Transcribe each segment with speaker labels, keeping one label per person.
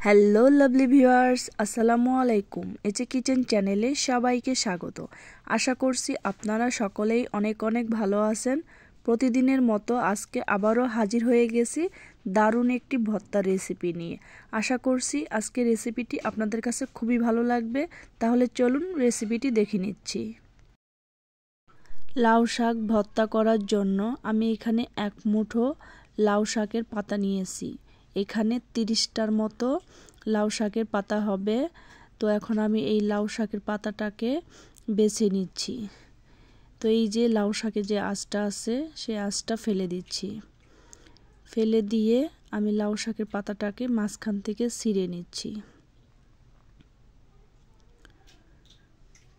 Speaker 1: Hello lovely viewers, আসসালামু আলাইকুম। এচে kitchen চ্যানেলে সবাইকে স্বাগত। আশা করছি আপনারা সকলেই অনেক অনেক ভালো আছেন। প্রতিদিনের মতো আজকে আবারও হাজির হয়ে গেছি দারুণ একটি ভর্তার রেসিপি নিয়ে। আশা করছি আজকের রেসিপিটি আপনাদের কাছে খুবই ভালো লাগবে। তাহলে চলুন রেসিপিটি দেখে নিচ্ছি। লাউ শাক ভর্তা করার জন্য আমি এখানে এক মুঠো লাউ শাকের পাতা নিয়েছি। এখানে 30টার মতো লাউ শাকের পাতা হবে। তো এখন আমি এই লাউ শাকের পাতাটাকে বেছে নিচ্ছি। তো এই যে লাউ শাকের যে আঁশটা আছে সেই আঁশটা ফেলে দিচ্ছি। ফেলে দিয়ে আমি লাউ শাকের পাতাটাকে মাঝখান থেকে ছিঁড়ে নিচ্ছি।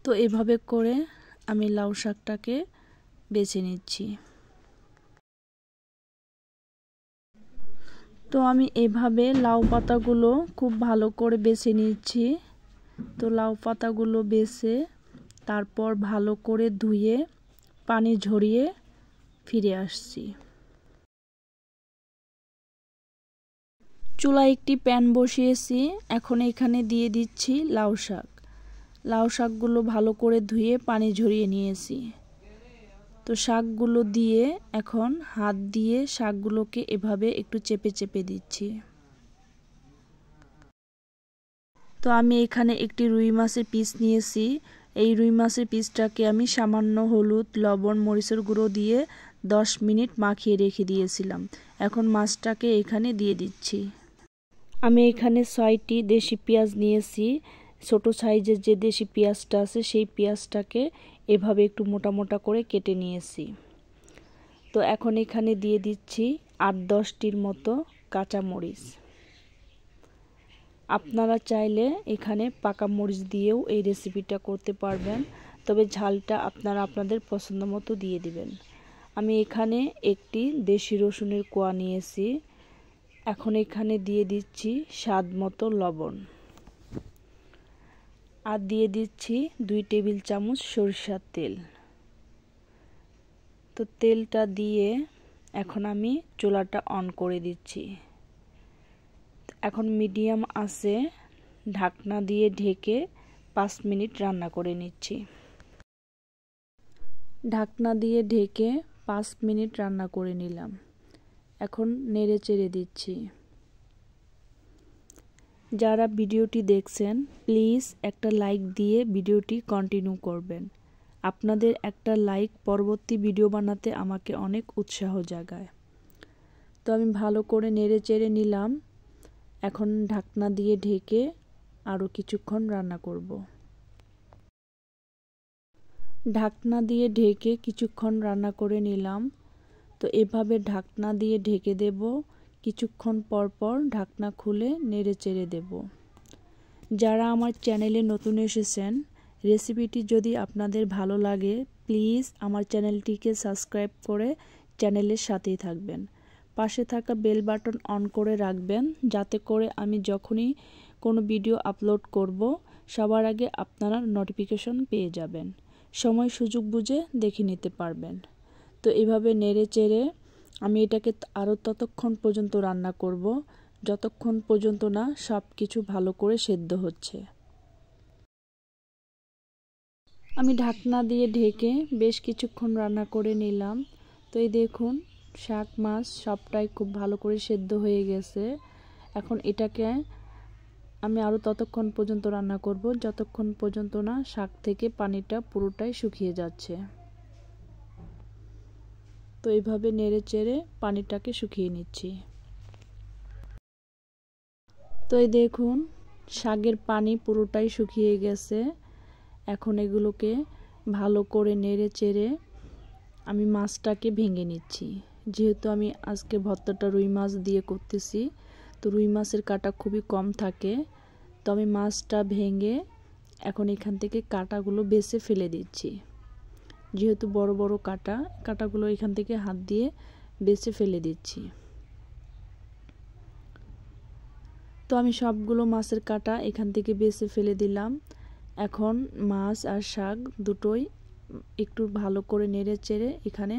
Speaker 1: তো এভাবে করে আমি লাউ শাকটাকে বেছে নিচ্ছি। তো আমি এভাবে লাউ পাতাগুলো খুব ভালো করে বেছে নিচ্ছি। তো লাউ পাতাগুলো বেছে তারপর ভালো করে ধুয়ে পানি ঝরিয়ে ফিরে আসছি। চুলায় একটি প্যান বসিয়েছি। এখন এখানে দিয়ে দিচ্ছি লাউ শাক। লাউ শাকগুলো ভালো করে ধুয়ে পানি ঝরিয়ে নিয়েছি। তো শাকগুলো দিয়ে এখন হাত দিয়ে শাকগুলোকে এভাবে একটু চেপে চেপে দিচ্ছি। তো আমি এখানে একটি রুই মাছের পিস নিয়েছি। এই রুই মাছের পিসটাকে আমি সামান্য হলুদ, লবণ, মরিচের গুঁড়ো দিয়ে 10 মিনিট মাখিয়ে রেখে দিয়েছিলাম। এখন মাছটাকে এখানে দিয়ে দিচ্ছি। আমি এখানে 6টি দেশি পেঁয়াজ নিয়েছি। ছোট সাইজের যে দেশি পেঁয়াজটা আছে সেই পেঁয়াজটাকে এভাবে একটু মোটা মোটা করে কেটে নিয়েছি। তো এখন এখানে দিয়ে দিচ্ছি 8-10টির মতো কাঁচামরিচ। আপনারা চাইলে এখানে পাকা মরিচ দিয়েও এই রেসিপিটা করতে পারবেন, তবে ঝালটা আপনারা আপনাদের পছন্দ মতো দিয়ে দিবেন। আমি এখানে একটি দেশি রসুনের কোয়া নিয়েছি। এখন এখানে দিয়ে দিচ্ছি স্বাদ মতো লবণ আর দিয়ে দিচ্ছি 2 টেবিল চামচ সরিষার তেল। তো তেলটা দিয়ে এখন আমি চুলাটা অন করে দিচ্ছি। এখন মিডিয়াম আঁচে ঢাকনা দিয়ে ঢেকে 5 মিনিট রান্না করে নিচ্ছি। ঢাকনা দিয়ে ঢেকে 5 মিনিট রান্না করে নিলাম। এখন নেড়ে চেড়ে দিচ্ছি। যারা ভিডিওটি দেখছেন প্লিজ একটা লাইক দিয়ে ভিডিওটি কন্টিনিউ করবেন। আপনাদের একটা লাইক পরবর্তী ভিডিও বানাতে আমাকে অনেক উৎসাহ জাগায়। তো আমি ভালো করে নেড়ে চেড়ে নিলাম। এখন ঢাকনা দিয়ে ঢেকে আরও কিছুক্ষণ রান্না করব। ঢাকনা দিয়ে ঢেকে কিছুক্ষণ রান্না করে নিলাম। তো এভাবে ঢাকনা দিয়ে ঢেকে দেব। কিছুক্ষণ পর পর ঢাকনা খুলে নেড়ে চেড়ে দেব। যারা আমার চ্যানেলে নতুন এসেছেন, রেসিপিটি যদি আপনাদের ভালো লাগে প্লিজ আমার চ্যানেলটিকে সাবস্ক্রাইব করে চ্যানেলের সাথেই থাকবেন। পাশে থাকা বেল বাটন অন করে রাখবেন, যাতে করে আমি যখনই কোনো ভিডিও আপলোড করব সবার আগে আপনারা নোটিফিকেশন পেয়ে যাবেন। সময় সুযোগ বুঝে দেখে নিতে পারবেন। তো এভাবে নেড়ে চেড়ে আমি এটাকে আরও ততক্ষণ পর্যন্ত রান্না করব যতক্ষণ পর্যন্ত না সব কিছু ভালো করে সেদ্ধ হচ্ছে। আমি ঢাকনা দিয়ে ঢেকে বেশ কিছুক্ষণ রান্না করে নিলাম। তো এই দেখুন শাক মাছ সবটাই খুব ভালো করে সেদ্ধ হয়ে গেছে। এখন এটাকে আমি আরও ততক্ষণ পর্যন্ত রান্না করব যতক্ষণ পর্যন্ত না শাক থেকে পানিটা পুরোটাই শুকিয়ে যাচ্ছে। তো এইভাবে নেড়ে চেড়ে পানিটাকে শুকিয়ে নিচ্ছি। তো এই দেখুন শাকের পানি পুরোটাই শুকিয়ে গেছে। এখন এগুলোকে ভালো করে নেড়ে চেড়ে আমি মাছটাকে ভেঙে নিচ্ছি। যেহেতু আমি আজকে ভর্তাটা রুই মাছ দিয়ে করতেছি, তো রুই মাছের কাঁটা খুবই কম থাকে। তো আমি মাছটা ভেঙে এখন এখান থেকে কাঁটাগুলো বেছে ফেলে দিচ্ছি। যেহেতু বড় বড় কাঁটাগুলো এখান থেকে হাত দিয়ে বেছে ফেলে দিচ্ছি। তো আমি সবগুলো মাছের কাঁটা এখান থেকে বেছে ফেলে দিলাম। এখন মাছ আর শাক দুটোই একটু ভালো করে নেড়ে চেড়ে এখানে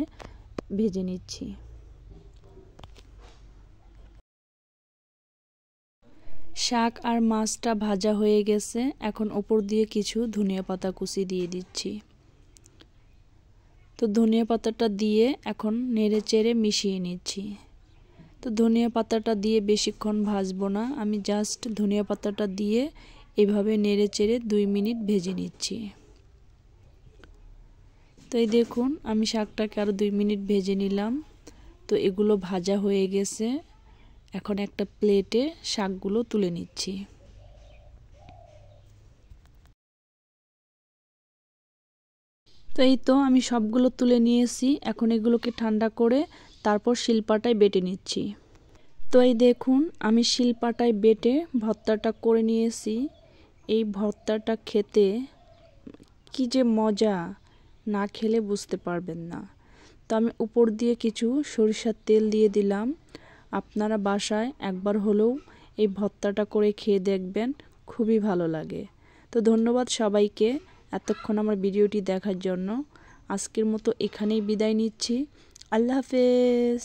Speaker 1: ভেজে নিচ্ছি। শাক আর মাছটা ভাজা হয়ে গেছে, এখন উপর দিয়ে কিছু ধনিয়া পাতা কুচি দিয়ে দিচ্ছি। তো ধনিয়া পাতাটা দিয়ে এখন নেড়ে চেড়ে মিশিয়ে নিচ্ছি। তো ধনিয়া পাতাটা দিয়ে বেশিক্ষণ ভাজবো না, আমি জাস্ট ধনিয়া পাতাটা দিয়ে এভাবে নেড়ে চেড়ে 2 মিনিট ভেজে নিচ্ছি। তো এই দেখুন আমি শাকটাকে আরও 2 মিনিট ভেজে নিলাম। তো এগুলো ভাজা হয়ে গেছে, এখন একটা প্লেটে শাকগুলো তুলে নিচ্ছি। তো এই তো আমি সবগুলো তুলে নিয়েছি, এখন এগুলোকে ঠান্ডা করে তারপর শিলপাটায় বেটে নিচ্ছি। তো এই দেখুন আমি শিলপাটায় বেটে ভর্তাটা করে নিয়েছি। এই ভর্তাটা খেতে কি যে মজা, না খেলে বুঝতে পারবেন না। তো আমি উপর দিয়ে কিছু সরিষার তেল দিয়ে দিলাম। আপনারা বাসায় একবার হলেও এই ভর্তাটা করে খেয়ে দেখবেন, খুবই ভালো লাগে। তো ধন্যবাদ সবাইকে এতক্ষণ আমার ভিডিওটি দেখার জন্য। আজকের মতো এখানেই বিদায় নিচ্ছি। আল্লাহ হাফেজ।